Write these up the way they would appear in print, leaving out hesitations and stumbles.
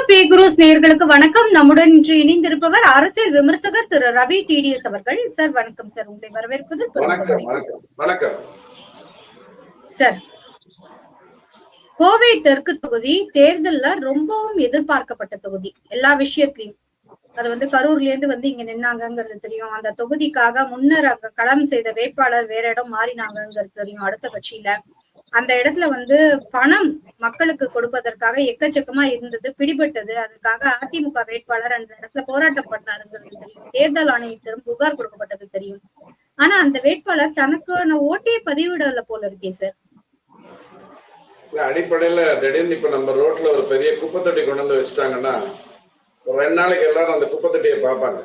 பேகுருஸ் நேயர்களுக்கு வணக்கம். நம்முடன் இன்று இணைந்திருப்பவர் அரசியல் விமர்சகர் திரு ரவி டிடிஎஸ் அவர்கள். சார் வணக்கம் சார், உங்களை வரவேற்பது வணக்கம் சார். கோவை தெற்கு தொகுதி தேர்தல்ல ரொம்பவும் எதிர்பார்க்கப்பட்ட தொகுதி எல்லா விஷயத்திலையும். அது கரூர்ல இருந்து இங்க நின்னாங்கிறது தெரியும். அந்த தொகுதிக்காக முன்னர் அங்க களம் செய்த வேட்பாளர் வேற இடம் மாறினாங்கிறது தெரியும். அடுத்த கட்சியில அந்த இடத்துல பணம் மக்களுக்கு கொடுப்பதற்காக எக்கச்சக்கமா இருந்தது, பிடிபட்டது. அதுக்காக அதிமுக வேட்பாளர் அந்த இடத்துல போராட்டம் பண்ணாருங்கிறது தெரியும். தேர்தல் ஆணையத்திடம் புகார் கொடுக்கப்பட்டது தெரியும். ஆனா அந்த வேட்பாளர் தனக்கான ஓட்டே பதிவிடல போல இருக்கே சார். அடிப்படையில திடீர்னு இப்ப நம்ம ரோட்ல ஒரு பெரிய குப்பை தொட்டி கொண்டு வந்து வச்சுட்டாங்கன்னா ஒரு 2 நாளைக்கு எல்லாரும் அந்த குப்பை தொட்டியை பார்ப்பாங்க.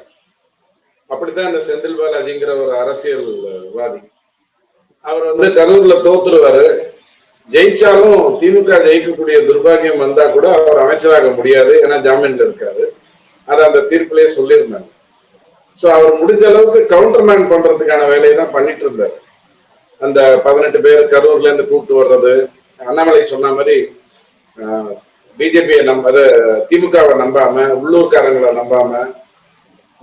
அப்படித்தான் இந்த செந்தில் பாலாஜிங்கிற ஒரு அரசியல்வாதி அவர் கரூர்ல தோத்துருவாரு. ஜெயிச்சாலும் திமுக ஜெயிக்கக்கூடிய துர்பாகியம் வந்தா கூட அவர் அமைச்சராக முடியாது, ஏன்னா ஜாமீன்ல இருக்காரு. அதை அந்த தீர்ப்பிலேயே சொல்லியிருந்தாங்க. ஸோ அவர் முடிஞ்ச அளவுக்கு கவுண்டர்மேன் பண்றதுக்கான வேலையை தான் பண்ணிட்டு இருந்தார். அந்த 18 பேர் கரூர்ல இருந்து கூப்பிட்டு வர்றது, அண்ணாமலை சொன்ன மாதிரி பிஜேபியை திமுகவை நம்பாம, உள்ளூர்காரங்களை நம்பாம,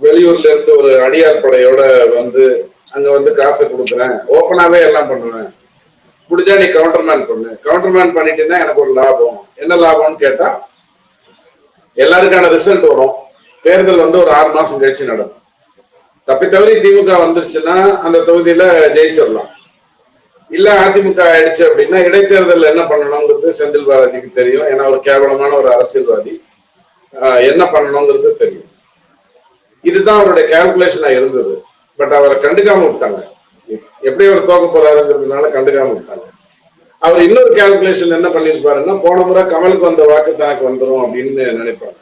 வெளியூர்ல இருந்து ஒரு அடியார் படையோட அங்க காசை கொடுக்குறேன், ஓப்பனாவே எல்லாம் பண்ணுவேன், முடிஞ்சா நீ கவுண்டர்மேன் பண்ணு, கவுண்டர்மேன் பண்ணிட்டீங்கன்னா எனக்கு ஒரு லாபம். என்ன லாபம்னு கேட்டா எல்லாருக்கான ரிசல்ட் வரும். தேர்தல் ஒரு 6 மாசம் கழிச்சு நடக்கும். தப்பி தவறி திமுக வந்துருச்சுன்னா அந்த தொகுதியில ஜெயிச்சிடலாம். இல்ல அதிமுக ஆயிடுச்சு அப்படின்னா இடைத்தேர்தல் என்ன பண்ணணுங்கிறது செந்தில் பாலாஜிக்கு தெரியும். ஏன்னா ஒரு கேவலமான ஒரு அரசியல்வாதி, என்ன பண்ணணுங்கிறது தெரியும். இதுதான் அவருடைய கால்குலேஷனா இருந்தது. பட் அவரை கண்டுக்காம விட்டாங்க. எப்படி அவர் தோக்க போறாருங்கிறதுனால கண்டுக்காம விட்டாங்க. அவர் இன்னொரு கால்குலேஷன் என்ன பண்ணிருப்பாருன்னா, போன முறை கமலுக்கு வந்த வாக்கு தனக்கு வந்துடும் அப்படின்னு நினைப்பாங்க.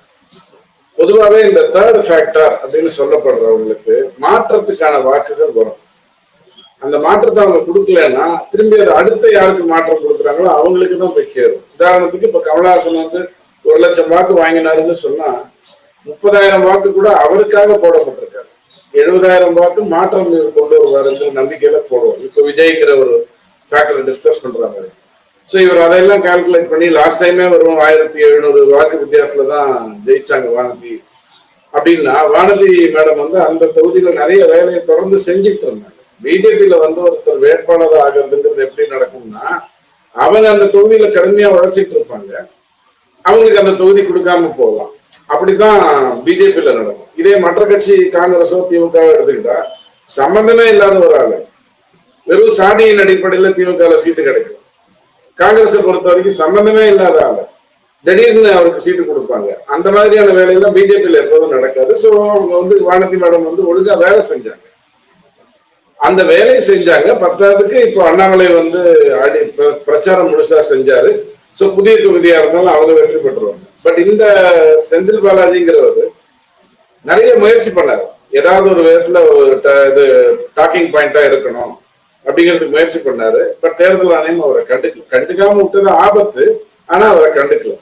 பொதுவாகவே இந்த தேர்ட் ஃபேக்டர் அப்படின்னு சொல்லப்படுறவங்களுக்கு மாற்றத்துக்கான வாக்குகள் வரும். அந்த மாற்றத்தை அவங்க கொடுக்கலன்னா திரும்பி அது அடுத்த யாருக்கு மாற்றம் கொடுக்குறாங்களோ அவங்களுக்கு தான் போய் சேரும். உதாரணத்துக்கு இப்ப கமலஹாசன் 1 லட்சம் வாக்கு வாங்கினாருன்னு சொன்னா 30,000 வாக்கு கூட அவருக்காக போடப்பட்டிருக்காரு. 70,000 வாக்கு மாற்றம் கொண்டு வருவாருங்கிற நம்பிக்கையில போடுவார். இப்ப விஜய்ங்கிற ஒரு ஃபேக்டரை டிஸ்கஸ் பண்றாங்க. ஸோ இவர் அதையெல்லாம் கால்குலேட் பண்ணி லாஸ்ட் டைமே வரும் 1700 வாக்கு வித்தியாசத்துல தான் ஜெயிச்சாங்க வானதி அப்படின்னா, வானதி மேடம் அந்த தொகுதியில நிறைய வேலையை தொடர்ந்து செஞ்சுட்டு இருந்தாங்க. பிஜேபியில ஒருத்தர் வேட்பாளர் ஆகிறதுங்கிறது எப்படி நடக்கும்னா, அவங்க அந்த தொகுதியில கடுமையா உழைச்சிட்டு இருப்பாங்க, அவங்களுக்கு அந்த தொகுதி கொடுக்காம போகலாம். அப்படிதான் பிஜேபியில நடக்கும். இதே மற்ற கட்சி காங்கிரஸோ திமுகவோ எடுத்துக்கிட்டா சம்பந்தமே இல்லாத ஒரு ஆளு வெறும் சாதியின் அடிப்படையில திமுக சீட்டு கிடைக்கும். காங்கிரஸை பொறுத்த வரைக்கும் சம்பந்தமே இல்லாத ஆளு திடீர்னு அவருக்கு சீட்டு கொடுப்பாங்க. அந்த மாதிரியான வேலையெல்லாம் பிஜேபியில எப்போதும் நடக்காது. ஸோ அவங்க வானதி மேடம் ஒழுங்கா வேலை செஞ்சாங்க. அந்த வேலையை செஞ்சாங்க. பத்தாவதுக்கு இப்போ அண்ணாமலை பிரச்சாரம் முழுசா செஞ்சாரு. ஸோ புதிய தொகுதியா இருந்தாலும் அவங்க வெற்றி பெற்றுருவாங்க. பட் இந்த செந்தில் பாலாஜிங்கிறவர் நிறைய முயற்சி பண்ணாரு. ஏதாவது ஒரு விதத்துல இது டாக்கிங் பாயிண்டா இருக்கணும் அப்படிங்கிறதுக்கு முயற்சி பண்ணாரு. பட் தேர்தல் ஆணையம் அவரை கண்டுக்காம விட்டது ஆபத்து. ஆனா அவரை கண்டுக்கல.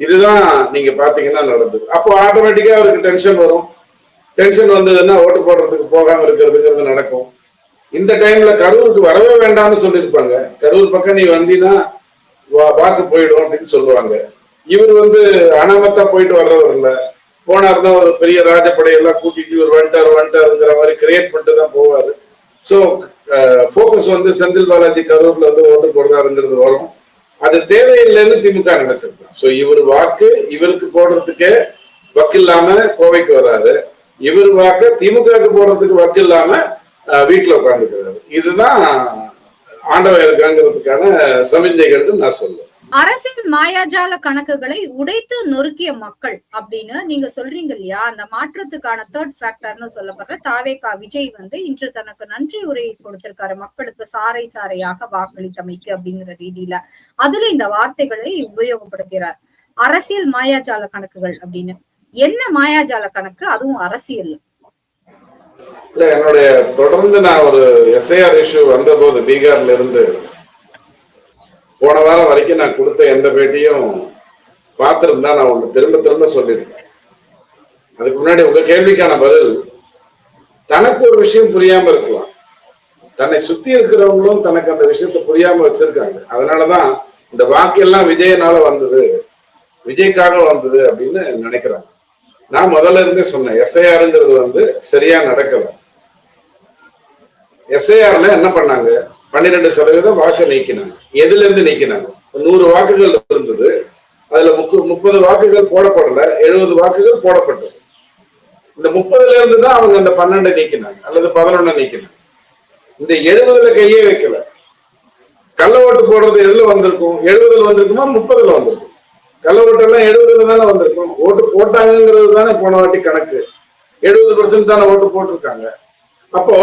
இதுதான் நீங்க பாத்தீங்கன்னா நடந்தது. அப்போ ஆட்டோமேட்டிக்கா அவருக்கு டென்ஷன் வரும். டென்ஷன் வந்ததுன்னா ஓட்டு போடுறதுக்கு போகாம இருக்கிறதுங்கிறது நடக்கும். இந்த டைம்ல கரூருக்கு வரவே வேண்டாம்னு சொல்லியிருப்பாங்க. கரூர் பக்கம் நீ வந்தீங்கன்னா வாக்கு போயிடும் அப்படின்னு சொல்லுவாங்க. இவர் அனாமத்தா போயிட்டு வர்றவர் இல்ல. போனாருன்னா ஒரு பெரிய ராஜப்படையெல்லாம் கூட்டிட்டு இவர் வந்துட்டாருங்கிற மாதிரி கிரியேட் பண்ணிட்டு தான் போவாரு. ஸோ போக்கஸ் செந்தில் பாலாஜி கரூர்ல ஓட்டு போடுறாருங்கிறது வரும். அது தேவையில்லைன்னு திமுக நினைச்சிருக்காங்க. ஸோ இவர் வாக்கு இவருக்கு போடுறதுக்கே வக்கு இல்லாம கோவைக்கு வர்றாரு. இவர் வாக்கு திமுகவுக்கு போடுறதுக்கு வக்கு இல்லாம வீட்டுல உட்கார்ந்துக்கிறாரு. இதுதான் ஆண்டவன் இருக்காங்கிறதுக்கான சமிஞ்சைகள் நான் சொல்லுவேன். அரசியல் மாயாஜால கணக்குகளை உடைத்து நொறுக்கிய மக்கள் அப்படின்னு நீங்க சொல்றீங்க இல்லையா? அந்த மாற்றத்துக்கான தேர்ட் ஃபேக்டர்னு சொல்லப்படுற தாவேகா விஜய் இன்று தனக்கு நன்றி உரையை கொடுத்திருக்காரு மக்களுக்கு சாறை சாறையாக வாக்களித்தமைக்கு அப்படிங்கிற ரீதியில. அதுல இந்த வார்த்தைகளை உபயோகப்படுத்துகிறார். அரசியல் மாயாஜால கணக்குகள் அப்படின்னு. என்ன மாயாஜால கணக்கு, அதுவும் அரசியல்? இல்ல, என்னுடைய தொடர்ந்து நான் ஒரு எஸ்ஐஆர் இஷ்யூ வந்த போது பீகார்ல இருந்து போன வாரம் வரைக்கும் நான் கொடுத்த எந்த பேட்டியும் பார்த்திருந்தா நான் உங்களுக்கு திரும்ப திரும்ப சொல்லியிருக்கேன். அதுக்கு முன்னாடி உங்க கேள்விக்கான பதில், தனக்கு ஒரு விஷயம் புரியாம இருக்கலாம், தன்னை சுத்தி இருக்கிறவங்களும் தனக்கு அந்த விஷயத்த புரியாம வச்சிருக்காங்க. அதனாலதான் இந்த வாக்கு எல்லாம் விஜயனால வந்தது, விஜய்க்காக வந்தது அப்படின்னு நினைக்கிறாங்க. நான் முதல்ல இருந்தே சொன்னேன், எஸ்ஐஆருங்கிறது வந்து சரியா நடக்கல. எஸ்ஐஆர்ல என்ன பண்ணாங்க, 12% வாக்கு நீக்கினாங்க. எதுல இருந்து நீக்கினாங்க? 100 வாக்குகள் இருந்தது, அதுல 30 வாக்குகள் போடப்படல, 70 வாக்குகள் போடப்பட்டது. இந்த 30ல இருந்து தான் அவங்க அந்த 12 நீக்கினாங்க அல்லது 11 நீக்கினாங்க. இந்த 70ல கையே வைக்கல. கள்ள ஓட்டு போடுறது எதுல வந்திருக்கும்? 70ல வந்திருக்குமா 30ல வந்திருக்கும்? கள்ள ஓட்டு எல்லாம் 70ல தானே வந்திருக்கும். ஓட்டு போட்டாங்கிறது தானே போன வாட்டி கணக்கு. 70% தானே ஓட்டு போட்டிருக்காங்க. அப்போ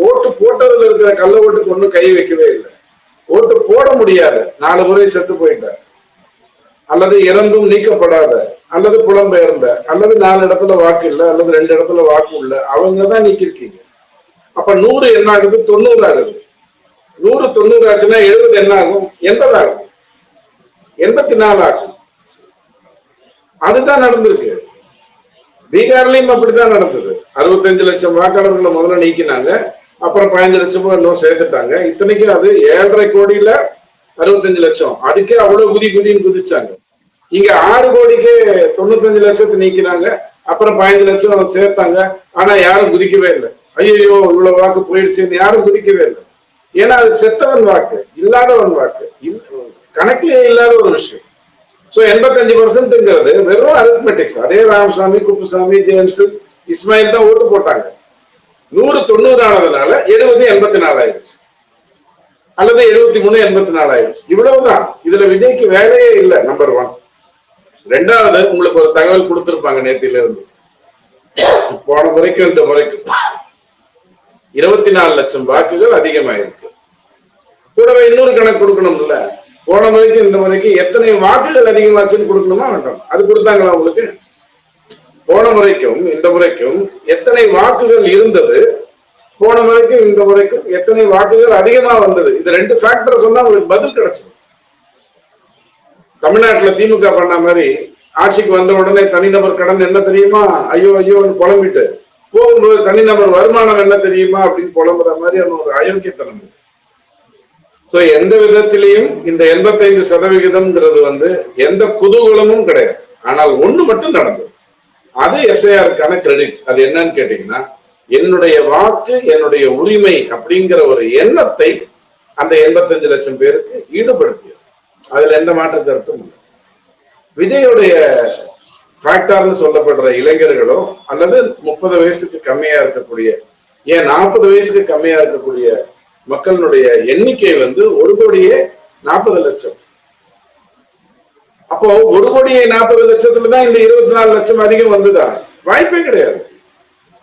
ஓட்டு போட்டதுல இருக்கிற கள்ள ஓட்டுக்கு ஒன்றும் கை வைக்கவே இல்லை. ஓட்டு போட முடியாத 4 முறை செத்து போயிட்டார், அல்லது இறந்தும் நீக்கப்படாத, அல்லது புலம்பெயர்ந்த, அல்லது 4 இடத்துல வாக்கு இல்லை, அல்லது 2 இடத்துல வாக்கு இல்லை, அவங்க தான் நீக்கிருக்கீங்க. அப்ப 100 என்ன ஆகுது? 90 ஆகுது. 100 90 ஆச்சுன்னா 70 என்ன ஆகும்? 80 ஆகும், 84 ஆகும். அதுதான் நடந்திருக்கு. பீகார்லயும் அப்படித்தான் நடந்தது. 65 லட்சம் வாக்காளர்களை முதல்ல நீக்கினாங்க, அப்புறம் 15 லட்சம் இன்னும் சேர்த்துட்டாங்க. இத்தனைக்கும் அது 7.5 கோடியில 65 லட்சம், அதுக்கே அவ்வளவு குதின்னு குதிச்சாங்க. இங்க 6 கோடிக்கு 95 லட்சத்தை நீக்கினாங்க, அப்புறம் 15 லட்சம் சேர்த்தாங்க. ஆனா யாரும் குதிக்கவே இல்லை. ஐயோ இவ்வளவு வாக்கு போயிடுச்சுன்னு யாரும் குதிக்கவே இல்லை. ஏன்னா அது செத்தவன் வாக்கு, இல்லாதவன் வாக்கு, கணக்கிலே இல்லாத ஒரு விஷயம். சோ 85%ங்கிறது வெறும் அரித்மெட்டிக்ஸ். அதே ராமசாமி, குப்புசாமி, ஜேம்ஸ், இஸ்மாயில் தான் ஓட்டு போட்டாங்க. 100 90 ஆனதுனால 70 84 ஆயிடுச்சு, அல்லது 73 84 ஆயிடுச்சு. இவ்வளவுதான். இதுல விஜய்க்கு வேலையே இல்லை. நம்பர் 1. 2வது, உங்களுக்கு ஒரு தகவல் கொடுத்திருப்பாங்க நேத்தில இருந்து. போன முறைக்கும் இந்த முறைக்கும் 24 லட்சம் வாக்குகள் அதிகமாயிருக்கு. கூடவே இன்னொரு கணக்கு கொடுக்கணும்ல. போன முறைக்கும் இந்த முறைக்கு எத்தனை வாக்குகள் அதிகமாச்சுன்னு கொடுக்கணுமா வேண்டாம்? அது கொடுத்தாங்களா உங்களுக்கு? போன முறைக்கும் இந்த முறைக்கும் எத்தனை வாக்குகள் இருந்தது, போன முறைக்கும் இந்த முறைக்கும் எத்தனை வாக்குகள் அதிகமா வந்தது, இது 2 ஃபேக்டர் சொன்னா உங்களுக்கு பதில் கிடைச்சது. தமிழ்நாட்டுல திமுக பண்ண மாதிரி ஆட்சிக்கு வந்த உடனே தனிநபர் கடன் என்ன தெரியுமா, ஐயோ ஐயோன்னு புலம்பிட்டு போகும்போது தனிநபர் வருமானம் என்ன தெரியுமா அப்படின்னு புலம்புற மாதிரியான ஒரு அயோக்கியத்தனம். சோ எந்த விதத்திலையும் இந்த 85% வந்து எந்த குதூகலமும் கிடையாது. ஆனால் ஒண்ணு மட்டும் நடந்தது, அது எஸ்ஐஆருக்கான கிரெடிட். அது என்னன்னு கேட்டீங்கன்னா, என்னுடைய வாக்கு என்னுடைய உரிமை அப்படிங்கிற ஒரு எண்ணத்தை அந்த 85 லட்சம் பேருக்கு ஈடுபடுத்தியது. அதுல எந்த மாற்று கருத்தும் இல்லை. விஜயுடைய ஃபேக்டர்னு சொல்லப்படுற இளைஞர்களோ அல்லது 30 வயசுக்கு கம்மியா இருக்கக்கூடிய, ஏன் 40 வயசுக்கு கம்மியா இருக்கக்கூடிய மக்களுடைய எண்ணிக்கை வந்து 1,40,00,000. அப்போ 1,40,00,000 தான் இந்த 24 லட்சம் அதிகம் வந்ததா? வாய்ப்பே கிடையாது.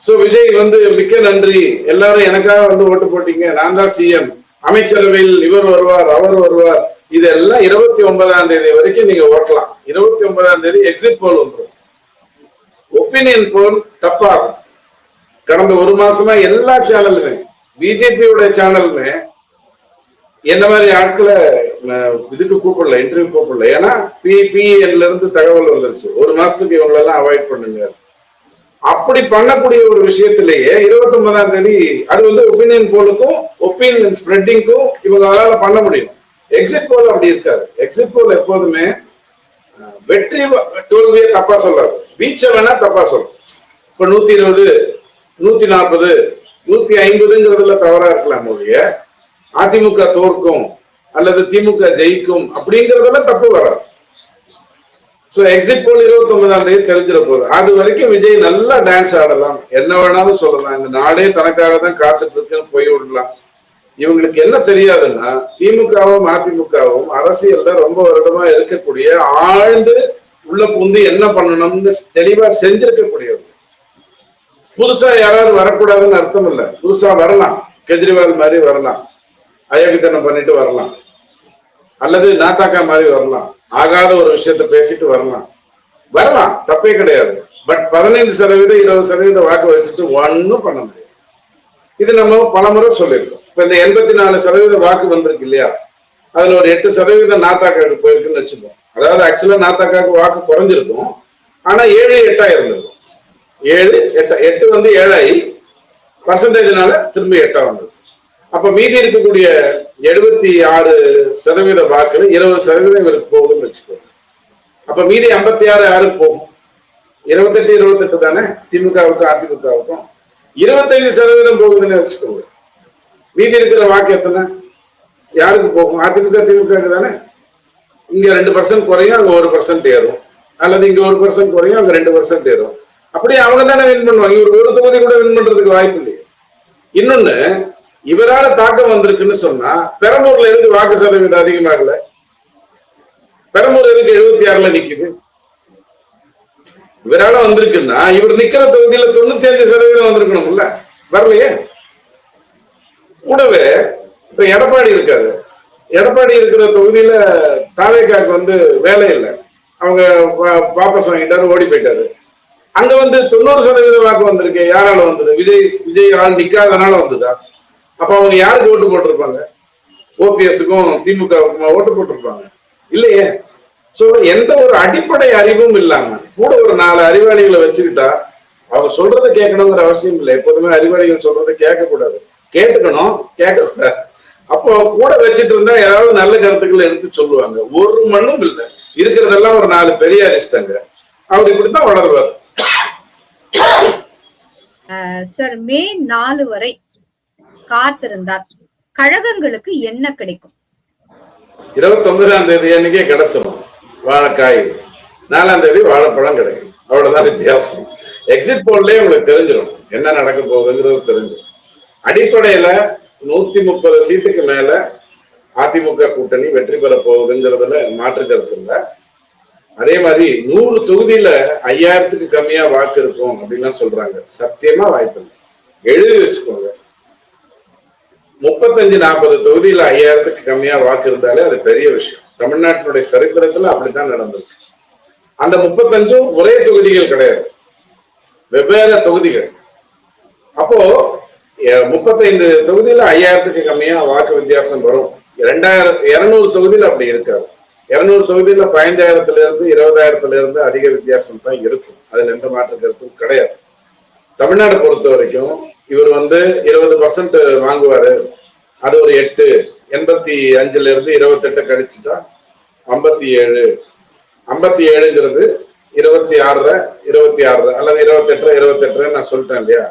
சோ விஜய் வந்து மிக்க நன்றி, எல்லாரும் எனக்காக வந்து ஓட்டு போட்டீங்க, நான் தான் சிஎம், அமைச்சரவையில் இவர் வருவார் அவர் வருவார், இதெல்லாம் 29ஆம் தேதி வரைக்கும் நீங்க ஓட்டலாம். 29ஆம் தேதி எக்ஸிட் போல் வந்துடும். ஒப்பீனியன் போல் தப்பாகும். கடந்த 1 மாசமா எல்லா சேனலுமே, பிஜேபியோட சேனலுமே என்ன மாதிரி ஆட்களை இதுக்கு கூப்பிடல, இன்டர்வியூ கூப்பிடல. ஏன்னா பிஎன்ல இருந்து தகவல் வந்துருச்சு, 1 மாசத்துக்கு இவங்களெல்லாம் அவாய்ட் பண்ணுங்க. அப்படி பண்ணக்கூடிய ஒரு விஷயத்திலேயே 29ஆம் தேதி அது வந்து ஒப்பீனியன் போலுக்கும் ஒப்பீனியன் ஸ்ப்ரெட்டிங்கும் இவங்களால பண்ண முடியும். எக்ஸிட் போல் அப்படி இருக்காது. எக்ஸிட் போல் எப்போதுமே வெற்றி தோல்வியை தப்பா சொல்லாது, வீச்சை வேணா தப்பா சொல்லும். இப்ப 120 140 150ங்கிறதுல தவறா இருக்கலாம் ஒழிய அதிமுக தோற்கும் அல்லது திமுக ஜெயிக்கும் அப்படிங்கறதெல்லாம் தப்பு வராது. சோ எக்ஸிட் போல் 29ஆம் தேதி தெரிஞ்சிட போகுது. அது வரைக்கும் விஜய் நல்லா டான்ஸ் ஆடலாம், என்ன வேணாலும் சொல்லலாம், இந்த நாடே தனக்காக தான் காத்துட்டு இருக்குன்னு போய் விடலாம். இவங்களுக்கு என்ன தெரியாதுன்னா, திமுகவும் அதிமுகவும் அரசியல்ல ரொம்ப வருடமா இருக்கக்கூடிய, ஆழ்ந்து உள்ள புந்து என்ன பண்ணணும்னு தெளிவா செஞ்சிருக்கக்கூடியவங்க. புதுசா யாராவது வரக்கூடாதுன்னு அர்த்தம் இல்ல. புதுசா வரலாம், கெஜ்ரிவால் மாதிரி வரலாம், அயோக்கியத்தனம் பண்ணிட்டு வரலாம், அல்லது நாத்தாக்கா மாதிரி வரலாம், ஆகாத ஒரு விஷயத்த பேசிட்டு வரலாம், தப்பே கிடையாது. பட் 15% 20% வாக்கு வச்சுட்டு ஒன்னும் பண்ண முடியாது. இது நம்ம பலமுறை சொல்லியிருக்கோம். இப்ப இந்த 84% வாக்கு வந்திருக்கு இல்லையா, அதுல ஒரு 8% நாத்தாக்காக்கு போயிருக்குன்னு வச்சுப்போம். அதாவது ஆக்சுவலா நாத்தாக்காக்கு வாக்கு குறைஞ்சிருக்கும், ஆனா 7-8 இருந்திருக்கும். 7-8 வந்து 7 ஆகி பர்சன்டேஜ்னால திரும்பி 8 வந்தது. அப்ப மீதி இருக்கக்கூடிய 76% வாக்குல 20% இவருக்கு போகுதுன்னு வச்சுக்கோங்க. அப்ப மீதி 56 யாருக்கு போகும்? 28 தானே திமுகவுக்கும் அதிமுகவுக்கும். 25% போகுதுன்னு வச்சுக்கோங்க. மீதி இருக்கிற வாக்கு எத்தனை யாருக்கு போகும்? அதிமுக திமுக தானே. இங்க 2% குறையும், அங்க 1% ஏறும், அல்லது இங்க 1% குறையும், அங்க 2% ஏறும். அப்படியே அவங்க தானே வின் பண்ணுவாங்க. இவர் ஒரு தொகுதி கூட வின் பண்றதுக்கு வாய்ப்பு இல்லையே. இன்னொன்னு, இவரால தாக்கம் வந்திருக்குன்னு சொன்னா பெரம்பூர்ல இருந்து வாக்கு சதவீதம் அதிகமாகல. பெரம்பூர் இருக்கு 76ல நிக்குது. இவரால வந்திருக்குன்னா இவர் நிக்கிற தொகுதியில 95% வந்திருக்கணும்ல, வரலையே. கூடவே இப்ப எடப்பாடி இருக்காரு. எடப்பாடி இருக்கிற தொகுதியில தாவேக்காக்கு வந்து வேலை இல்லை, அவங்க வாபஸ் வாங்கிட்டாரு, ஓடி போயிட்டாரு. அங்க வந்து 90% வாக்கு வந்திருக்கு. யாரால வந்தது? விஜய் ஆள் நிக்காதனால வந்ததா? அப்ப அவங்க யாருக்கு ஓட்டு போட்டிருப்பாங்க? ஓபிஎஸ்க்கும் திமுகவுக்கும் ஓட்டு போட்டிருப்பாங்க இல்லையே. சோ எந்த ஒரு அடிப்படை அறிவும் இல்லாம கூட ஒரு 4 அறிவாளிகளை வச்சுக்கிட்டா அவங்க சொல்றதை கேட்கணுங்கிற அவசியம் இல்லை. எப்போதுமே அறிவாளிகள் சொல்றதை கேட்க கூடாது, கேட்டுக்கணும், கேட்க கூடாது. அப்போ கூட வச்சுட்டு இருந்தா ஏதாவது நல்ல கருத்துக்களை எடுத்து சொல்லுவாங்க. ஒரு மண்ணும் இல்லை, இருக்கிறதெல்லாம் ஒரு 4 பெரிய அரிஷ்டங்க. அவர் இப்படித்தான் வளருவார். சார், மே 4 வரை காத்திருந்தார் கழகங்களுக்கு என்ன கிடைக்கும்? 29ஆம் தேதி அன்னைக்கே கிடைச்சிடும் வாழைக்காய், 4ஆம் தேதி வாழைப்பழம் கிடைக்கும். அவ்வளவுதான் வித்தியாசம். எக்ஸிட் போல்லே உங்களுக்கு தெரிஞ்சிடும் என்ன நடக்க போகுதுங்கிறது தெரிஞ்சிடும். அடிப்படையில 130 சீட்டுக்கு மேல அதிமுக கூட்டணி வெற்றி பெற போகுதுங்கிறதுல மாற்று கருத்து இல்லை. அதே மாதிரி 100 தொகுதியில 5000க்கு கம்மியா வாக்கு இருக்கும் அப்படின்லாம் சொல்றாங்க. சத்தியமா வாய்ப்பு இல்லை. எழுதி வச்சுக்கோங்க. 35-40 தொகுதியில 5000க்கு கம்மியா வாக்கு இருந்தாலே அது பெரிய விஷயம். தமிழ்நாட்டினுடைய சரித்திரத்துல அப்படித்தான் நடந்திருக்கு. அந்த 35ம் ஒரே தொகுதிகள் கிடையாது, வெவ்வேறு தொகுதிகள். அப்போ 35 தொகுதியில 5000க்கு கம்மியா வாக்கு வித்தியாசம் வரும். 200 தொகுதியில அப்படி இருக்காது. 200 தொகுதியில 15,000ல இருந்து 20,000ல இருந்து அதிக வித்தியாசம் தான் இருக்கும். அதுல எந்த மாற்று கருத்தும் கிடையாது. தமிழ்நாடு பொறுத்த வரைக்கும் இவர் வந்து 20% வாங்குவாரு. அது ஒரு 8, 85ல இருந்து 28 கழிச்சுட்டா 57. 57ங்கிறது 26 அல்லது 28 நான் சொல்லிட்டேன் இல்லையா.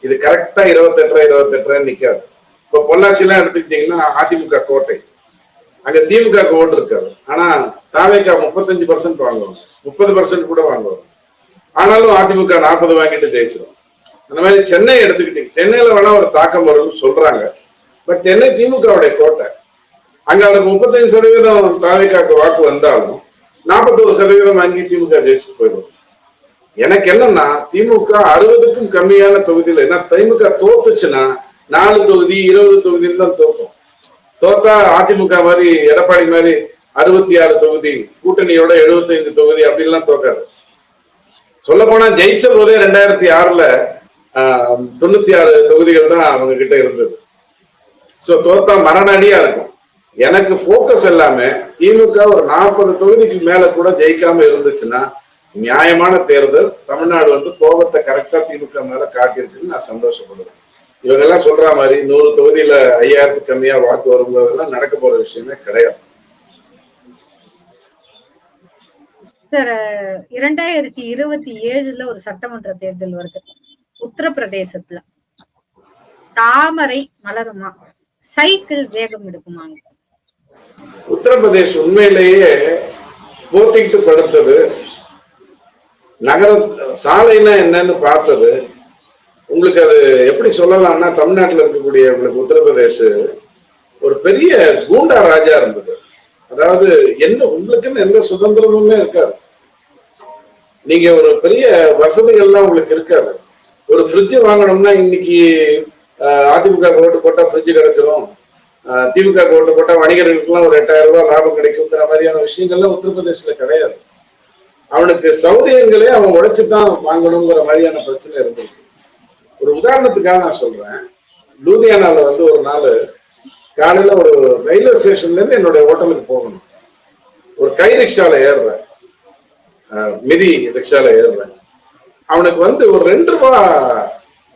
இது கரெக்டா 28 நிக்காது. இப்ப பொள்ளாச்சி எல்லாம் எடுத்துக்கிட்டீங்கன்னா அதிமுக கோட்டை, அங்க திமுக ஓட்டு இருக்காது. ஆனா தாவேக்கா 35% வாங்குவாங்க, 30% கூட வாங்குவாங்க. ஆனாலும் அதிமுக 40 வாங்கிட்டு ஜெயிச்சிடும். அந்த மாதிரி சென்னை எடுத்துக்கிட்டீங்க, சென்னையில வேணா ஒரு தாக்கம் வரும்னு சொல்றாங்க. பட் சென்னை திமுகவுடைய கோட்டை. அங்க அவருக்கு 35% தாவேக்காக்கு வாக்கு வந்தாலும் 41% வாங்கி திமுக ஜெயிச்சுட்டு போயிடும். எனக்கு என்னன்னா, திமுக 60க்கும் கம்மியான தொகுதியில, ஏன்னா திமுக தோத்துச்சுன்னா 4 தொகுதி 20 தொகுதின்னு தான் தோக்கும். தோத்தா அதிமுக மாதிரி எடப்பாடி மாதிரி 66 தொகுதி கூட்டணியோட 75 தொகுதி அப்படின்லாம் தோக்காது. சொல்ல போனா ஜெயிச்ச போதே 2006ல 96 தொகுதிகள் தான் அவங்க கிட்ட இருந்தது. சோ தோத்தா மரணடியா இருக்கும். எனக்கு போக்கஸ் எல்லாமே திமுக ஒரு 40 தொகுதிக்கு மேல கூட ஜெயிக்காம இருந்துச்சுன்னா நியாயமான தேர்தல். தமிழ்நாடு வந்து கோபத்தை கரெக்டா திமுக மேல காட்டியிருக்குன்னு நான் சந்தோஷப்படுறேன். இவங்க எல்லாம் சொல்ற மாதிரி 100 தொகுதியில 5000க்கு கம்மியா வாக்கு வருங்கிறதெல்லாம் நடக்க போற விஷயமே கிடையாது. சார், 2027ல ஒரு சட்டமன்ற தேர்தல் வருது. உத்தரப்பிரதேசத்துல தாமரை மலருமா, சைக்கிள் வேகம் எடுக்குமாங்க? உத்தரப்பிரதேஷ் உண்மையிலேயே போத்திக்கிட்டு படுத்தது. நகர சாலைன்னா என்னன்னு பார்த்தது. உங்களுக்கு அது எப்படி சொல்லலாம்னா, தமிழ்நாட்டில் இருக்கக்கூடிய உங்களுக்கு உத்தரப்பிரதேஷ் ஒரு பெரிய கூண்டா ராஜா இருந்தது. அதாவது என்ன, உங்களுக்குன்னு எந்த சுதந்திரமுமே இருக்காது. நீங்க ஒரு பெரிய வசதிகள்லாம் உங்களுக்கு இருக்காது. ஒரு ஃப்ரிட்ஜ் வாங்கணும்னா இன்னைக்கு அதிமுக ஓட்டு போட்டா ஃப்ரிட்ஜ் கிடைச்சிரும், திமுக ஓட்டு போட்டா வணிகர்களுக்குலாம் ஒரு 8000 ரூபாய் லாபம் கிடைக்குங்கிற மாதிரியான விஷயங்கள்லாம் உத்தரப்பிரதேசல கிடையாது. அவனுக்கு சௌகரியங்களே அவன் உழைச்சுதான் வாங்கணுங்கிற மாதிரியான பிரச்சனை இருந்திருக்கு. ஒரு உதாரணத்துக்காக நான் சொல்றேன். லூதியானால வந்து ஒரு நாள் காலையில ஒரு ரயில்வே ஸ்டேஷன்ல இருந்து என்னுடைய ஹோட்டலுக்கு போகணும். ஒரு கை ரிக்ஷால ஏறுறேன், மிதி ரிக்ஷால ஏறுறேன். அவனுக்கு வந்து ஒரு 2 ரூபாய்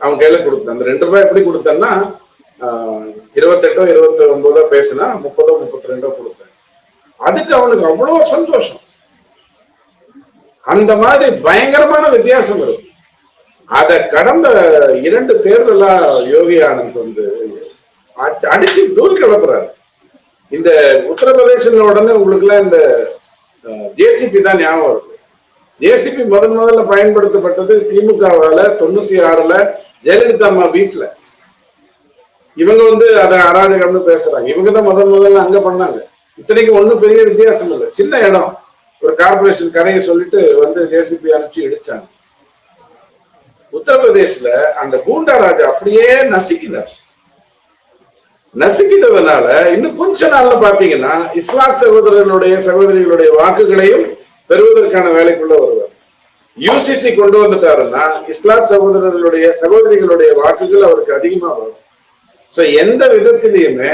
அவன் கையில கொடுத்தேன். அந்த 2 ரூபாய் எப்படி கொடுத்தேன்னா, 28 29 பேசினா 30 32 கொடுத்தேன். அதுக்கு அவனுக்கு அவ்வளவு சந்தோஷம். அந்த மாதிரி பயங்கரமான வித்தியாசம் இருக்கு. அத கடந்த 2 தேர்தலா யோகி ஆனந்த் வந்து அடிச்சு தூள் கிளப்புறாரு. இந்த உத்தரப்பிரதேச உடனே உங்களுக்கு எல்லாம் இந்த ஜேசிபி தான் ஞாபகம் வருது. ஜேசிபி முதல்ல பயன்படுத்தப்பட்டது திமுகவால 96ல ஜெயலலிதா அம்மா வீட்டுல. இவங்க வந்து அதை அராஜகம்னு பேசுறாங்க. இவங்கதான் முதல்ல அங்க பண்ணாங்க. இத்தனைக்கு ஒண்ணும் பெரிய வித்தியாசம் இல்லை, சின்ன இடம். ஒரு கார்பரேஷன் கதையை சொல்லிட்டு வந்து ஜேசிபி அனுப்பிச்சு இடிச்சாங்க. உத்தரப்பிரதேஷ்ல அந்த கூண்டா ராஜா அப்படியே நசுக்கிட்டதுனால இன்னும் கொஞ்ச நாள்ல பாத்தீங்கன்னா இஸ்லாம் சகோதரிகளுடைய வாக்குகளையும் பெறுவதற்கான வேலைக்குள்ள வருவார். யூசிசி கொண்டு வந்துட்டாருன்னா இஸ்லாம் சகோதரிகளுடைய வாக்குகள் அவருக்கு அதிகமா வரும். சோ எந்த விதத்திலையுமே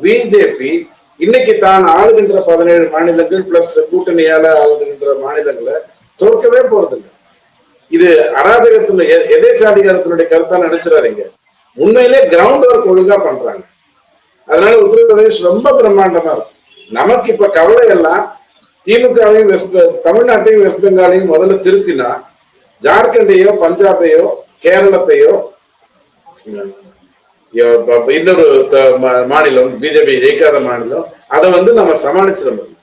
பிஜேபி இன்னைக்கு தான் ஆளுகின்ற 17 மாநிலங்கள் பிளஸ் கூட்டணியால ஆளுகின்ற மாநிலங்களை தோற்கவே போறதில்லை. இது அராஜகத்தினுடைய எதேச்சாதிகாரத்தினுடைய கருத்தா நினைச்சிடாதீங்க. உண்மையிலே கிரவுண்ட் ஒர்க் ஒழுங்கா பண்றாங்க. அதனால உத்தரப்பிரதேஷ் ரொம்ப பிரம்மாண்டமா இருக்கும். நமக்கு இப்ப கவலை எல்லாம் திமுகவையும் தமிழ்நாட்டையும் வெஸ்ட் பெங்காலையும் முதல்ல திருத்தினா ஜார்க்கண்டையோ பஞ்சாபையோ கேரளத்தையோ இன்னொரு மாநிலம் பிஜேபி ஜெயிக்காத மாநிலம் அதை வந்து நம்ம சமாளிச்சிட முடியும்.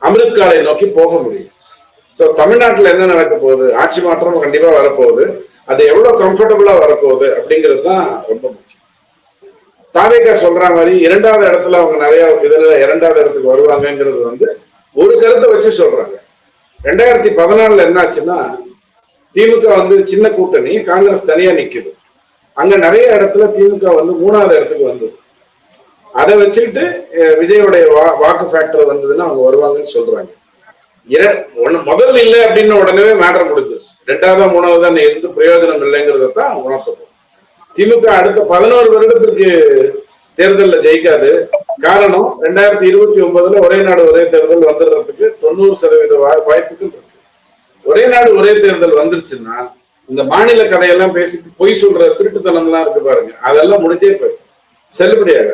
அமிர்த்காலை நோக்கி போக முடியும். சோ தமிழ்நாட்டுல என்ன நடக்க போகுது, ஆட்சி மாற்றம் கண்டிப்பா வரப்போகுது. அது எவ்வளவு கம்ஃபர்டபுளா வரப்போகுது அப்படிங்கிறது தான் ரொம்ப முக்கியம். தாவேகா சொல்ற மாதிரி 2வது இடத்துல அவங்க நிறைய இதுல 2வது இடத்துக்கு வருவாங்கிறது வந்து ஒரு கருத்தை வச்சு சொல்றாங்க. 2014 என்ன ஆச்சுன்னா திமுக வந்து சின்ன கூட்டணி, காங்கிரஸ் தனியா நிக்குது. அங்க நிறைய இடத்துல திமுக வந்து 3வது இடத்துக்கு வந்தது. அதை வச்சுக்கிட்டு விஜயோடைய வாக்கு ஃபேக்டர் வந்ததுன்னா அவங்க வருவாங்கன்னு சொல்றாங்க. முதல் இல்லை அப்படின்னு உடனே மேட்டர் முடிஞ்சிருச்சு. 2வது 3வது தான் இருந்து பிரயோஜனம் இல்லைங்கிறத தான் உணர்த்தப்படும். திமுக அடுத்த 11 வருடத்திற்கு தேர்தலில் ஜெயிக்காது. காரணம் 2029 ஒரே நாடு ஒரே தேர்தல் வந்துடுறதுக்கு 90% வாய்ப்புகள் இருக்கு. ஒரே நாடு ஒரே தேர்தல் வந்துருச்சுன்னா இந்த மாநில கதையெல்லாம் பேசி பொய் சொல்ற திருட்டுத்தனம் எல்லாம் இருக்கு பாருங்க, அதெல்லாம் முடிஞ்சே போயிடும், செல்லுபடியாக.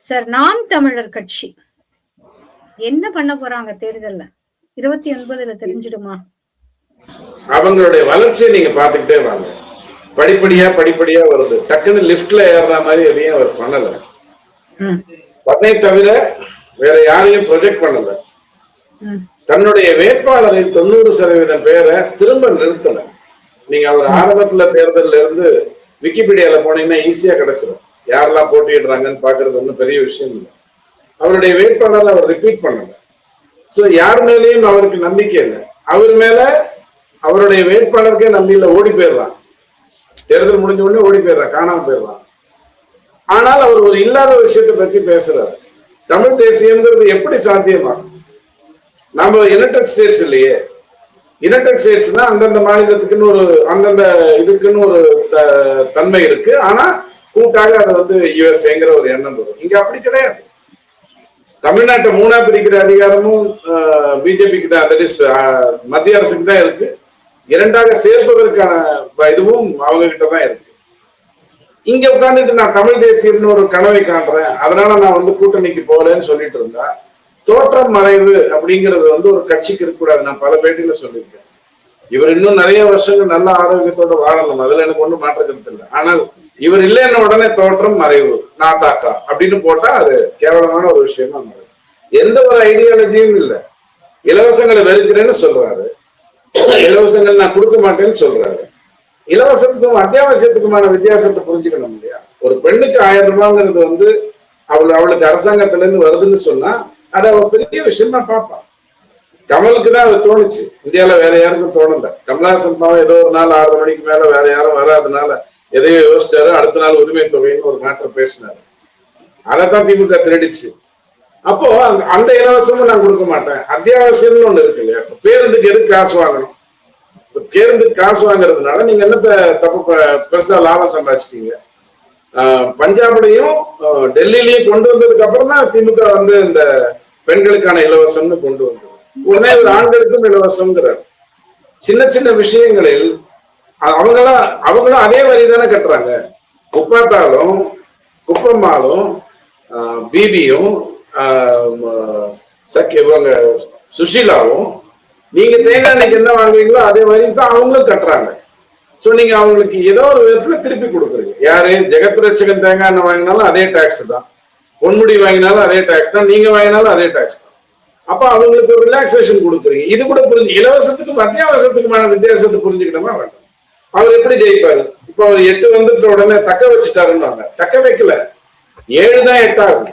சார், நாம் தமிழர் கட்சி என்ன பண்ண போறாங்க தேர்தல்ல 29ல தெரிஞ்சிடுமா? அவங்களுடைய வளர்ச்சியை நீங்க பாத்துக்கிட்டே வாங்க. படிப்படியா வருது. டக்குன்னு லிப்ட்ல ஏறுற மாதிரி எதையும் அவர் பண்ணல. தன்னை தவிர வேற யாரையும் ப்ரொஜெக்ட் பண்ணல. தன்னுடைய வேட்பாளரை 90% பேரை திரும்ப நிறுத்தல. நீங்க அவர் ஆரம்பத்துல தேர்தல்ல இருந்து விக்கிபீடியால போனீங்கன்னா ஈஸியா கிடைச்சிடும் யாரெல்லாம் போட்டியிடுறாங்கன்னு பாக்குறது ஒன்றும் பெரிய விஷயம் இல்லை. அவருடைய வேட்பாளரை அவர் ரிப்பீட் பண்ணல. சோ யார் மேலேயும் அவருக்கு நம்பிக்கை இல்லை. அவர் மேல அவருடைய வேட்பாளருக்கே நம்பியில ஓடி போயிடலாம். தேர்தல் முடிஞ்ச உடனே ஓடி போயிடலாம், காணாம போயிடலாம். ஆனால் அவர் ஒரு இல்லாத விஷயத்தை பத்தி பேசுறாரு. தமிழ் தேசியம்ங்கிறது எப்படி சாத்தியமாகும்? நம்ம யுனைடெட் ஸ்டேட்ஸ் இல்லையே. யுனைடெட் ஸ்டேட்ஸ்னா அந்தந்த மாநிலத்துக்குன்னு ஒரு அந்தந்த இதுக்குன்னு ஒரு தன்மை இருக்கு. ஆனா கூட்டாக அதை வந்து யுஎஸ்ஏங்கிற ஒரு எண்ணம் வரும். இங்க அப்படி கிடையாது. தமிழ்நாட்டை 3ஆ பிரிக்கிற அதிகாரமும் பிஜேபிக்கு தான், தட் இஸ் மத்திய அரசுக்கு தான் இருக்கு. 2ஆக சேர்ப்பதற்கான இதுவும் அவங்க கிட்டதான் இருக்கு. இங்க உட்கார்ந்துட்டு நான் தமிழ் தேசியம்னு ஒரு கனவை காண்றேன், அதனால நான் வந்து கூட்டணிக்கு போகலன்னு சொல்லிட்டு இருந்தா தோற்றம் மறைவு அப்படிங்கிறது வந்து ஒரு கட்சிக்கு இருக்கக்கூடாது. நான் பல பேட்டியில சொல்லியிருக்கேன். இவர் இன்னும் நிறைய வருஷங்கள் நல்ல ஆரோக்கியத்தோட வாழணும், அதுல எனக்கு ஒன்றும் மாற்ற கருத்து இல்லை. ஆனால் இவர் இல்லைன்னு உடனே தோற்றம் மறைவு நாத்தாக்கா அப்படின்னு போட்டா அது கேவலமான ஒரு விஷயமா மாறும். எந்த ஒரு ஐடியாலஜியும் இல்லை. இலவசங்களை வெறுக்கிறேன்னு சொல்றாரு, இலவசங்கள் நான் கொடுக்க மாட்டேன்னு சொல்றாரு. இலவசத்துக்கும் அத்தியாவசியத்துக்குமான வித்தியாசத்தை புரிஞ்சுக்கணும் இல்லையா? ஒரு பெண்ணுக்கு 1000 ரூபாங்கிறது வந்து அவளுக்கு அரசாங்கத்துல இருந்து வருதுன்னு சொன்னா அதை அவ பெரிய விஷயமா பார்ப்பான். கமலுக்கு தான் அது தோணுச்சு, இந்தியாவில வேற யாருக்கும் தோணல. கமலஹாசன் பாவம் ஏதோ ஒரு நாள் 6 மணிக்கு மேல வேற யாரும் வராதனால எதையோ யோசிச்சாரு. அடுத்த நாள் உரிமை தொகைன்னு ஒரு மேட்டர் பேசினாரு. அதைத்தான் திமுக திருடிச்சு. அப்போ அந்த இலவசமும் நான் கொடுக்க மாட்டேன். அத்தியாவசியம்னு ஒண்ணு இருக்கு இல்லையா? பேருந்துக்கு எதுக்கு காசு வாங்கணும்? பேருந்துக்கு காசு வாங்குறதுனால நீங்க என்ன தப்பு பெருசா லாபம் சம்பாதிச்சிட்டீங்க? பஞ்சாப்லையும் டெல்லியிலையும் கொண்டு வந்ததுக்கு அப்புறம் தான் திமுக வந்து இந்த பெண்களுக்கான இலவசம்னு கொண்டு வந்தது. உடனே ஒரு ஆண்களுக்கும் இலவசம்ங்கிறார். சின்ன சின்ன விஷயங்களில் அவங்களும் அதே வரி தானே கட்டுறாங்க. குப்பாத்தாலும் குப்பம்மாலும் பிபியும் இவங்க சுஷீலாவும் நீங்க தேங்காய் எண்ணெய்க்கு என்ன வாங்குவீங்களோ அதே வரி தான் அவங்களும் கட்டுறாங்க. சோ நீங்க அவங்களுக்கு ஏதோ ஒரு விதத்துல திருப்பி கொடுக்குறீங்க. யாரு ஜெகத் ரட்சகன் தேங்காய் எண்ணெய் வாங்கினாலும் அதே டாக்ஸ் தான், பொன்முடி வாங்கினாலும் அதே டாக்ஸ் தான், நீங்க வாங்கினாலும் அதே டாக்ஸ் தான். அப்ப அவங்களுக்கு ஒரு ரிலாக்ஸேஷன் கொடுக்குறீங்க. இது கூட புரிஞ்சு இலவசத்துக்கும் அத்தியாவசியத்துக்குமான வித்தியாசத்தை புரிஞ்சுக்கிட்டோமா வேண்டாம். அவர் எப்படி ஜெயிப்பாரு? இப்ப அவர் 8 வந்துட்ட உடனே தக்க வச்சுட்டாருன்னு தக்க வைக்கல, 7 தான் 8 ஆகும்.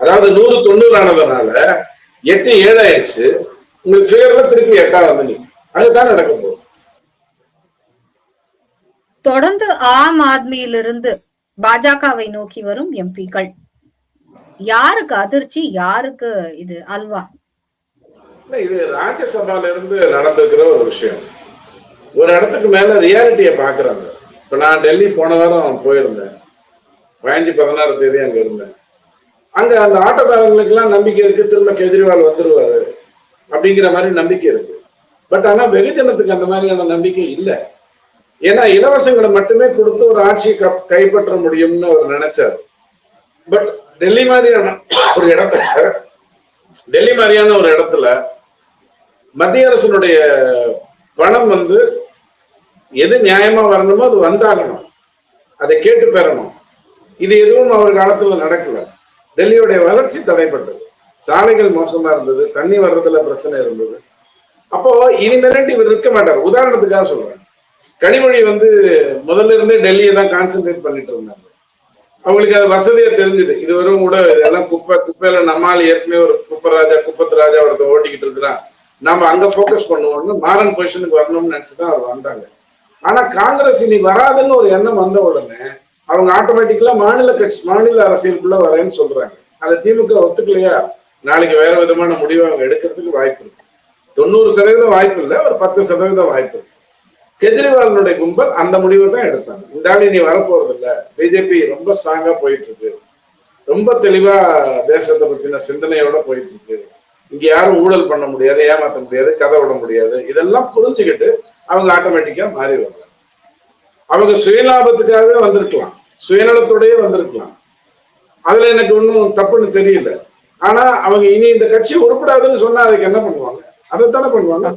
அதாவது 100 90 ஆனதுனால 8 7 ஆயிடுச்சு. உங்களுக்கு ஃபிகர்ல திருப்பி 8 வந்து நீங்க அதுதான் நடக்க போகுது. தொடர்ந்து ஆம் ஆத்மியிலிருந்து பாஜகவை நோக்கி வரும் எம்பிக்கள் யாருக்கு அதிர்ச்சி, யாருக்கு இது அல்வா? இது ராஜ்யசபால இருந்து நடந்திருக்கிற ஒரு விஷயம். ஒரு இடத்துக்கு மேல ரியாலிட்டியை பாக்குறாங்க. இப்ப நான் டெல்லி போன வாரம் போயிருந்தேன், 15-16 அங்க இருந்தேன். அங்க அந்த ஆட்டோக்காரங்களுக்கு எல்லாம் நம்பிக்கை இருக்கு, திரும்ப கெஜ்ரிவால் வந்துருவாரு அப்படிங்கிற மாதிரி நம்பிக்கை இருக்கு. பட் ஆனா வெகுஜனத்துக்கு அந்த மாதிரியான நம்பிக்கை இல்லை. ஏன்னா இலவசங்களை மட்டுமே கொடுத்து ஒரு ஆட்சியை கைப்பற்ற முடியும்னு அவர் நினைச்சாரு. பட் டெல்லி மாதிரியான ஒரு இடத்துல மத்திய அரசினுடைய பணம் எது நியாயமா வரணுமோ அது வந்தாகணும், அதை கேட்டு பெறணும். இது எதுவும் அவர் காலத்துல நடக்கல. டெல்லியுடைய வளர்ச்சி தடைப்பட்டது, சாலைகள் மோசமா இருந்தது, தண்ணி வர்றதுல பிரச்சனை இருந்தது. அப்போ இனிமேல் இவர் இருக்க மாட்டார். உதாரணத்துக்காக சொல்றேன், கனிமொழி முதல்ல இருந்தே டெல்லியை தான் கான்சென்ட்ரேட் பண்ணிட்டு இருந்தாங்க. அவங்களுக்கு அது வசதியா தெரிஞ்சது. இதுவரும் கூட இதெல்லாம் குப்பையில நம்மால் ஏற்கனவே ஒரு குப்பத்து ராஜா ஒருத்தர் ஓட்டிக்கிட்டு இருக்கிறான், நாம அங்க போக்கஸ் பண்ணுவோம்னு மாறன் பொசிஷனுக்கு வரணும்னு நினைச்சுதான் அவர் வந்தாங்க. ஆனா காங்கிரஸ் இனி வராதுன்னு ஒரு எண்ணம் வந்த உடனே அவங்க ஆட்டோமேட்டிக்கலா மாநில அரசியலுக்குள்ள வரேன்னு சொல்றாங்க. அதை திமுக ஒத்துக்கலையா, நாளைக்கு வேற விதமான முடிவு அவங்க எடுக்கிறதுக்கு வாய்ப்பு இருக்கு. 90% வாய்ப்பு இல்லை, ஒரு 10% வாய்ப்பு இருக்கு. கெஜ்ரிவாலினுடைய கும்பல் அந்த முடிவை தான் எடுத்தாங்க. இந்த ஆள் இனி வரப்போறது இல்லை, பிஜேபி ரொம்ப ஸ்ட்ராங்கா போயிட்டு இருக்கு, ரொம்ப தெளிவா தேசத்தை பத்தின சிந்தனையோட போயிட்டு இருக்கு, இங்க யாரும் ஊழல் பண்ண முடியாது, ஏமாற்ற முடியாது, கதை விட முடியாது, இதெல்லாம் புரிஞ்சுக்கிட்டு அவங்க ஆட்டோமேட்டிக்கா மாறி வருவாங்க. அவங்க சுயலாபத்துக்காகவே வந்திருக்கலாம், சுயநலத்தோடயே வந்திருக்கலாம், அதுல எனக்கு ஒன்றும் தப்புன்னு தெரியல. ஆனா அவங்க இனி இந்த கட்சி உருப்படாதுன்னு சொன்னா அதுக்கு என்ன பண்ணுவாங்க? அதைத்தானே பண்ணுவாங்க.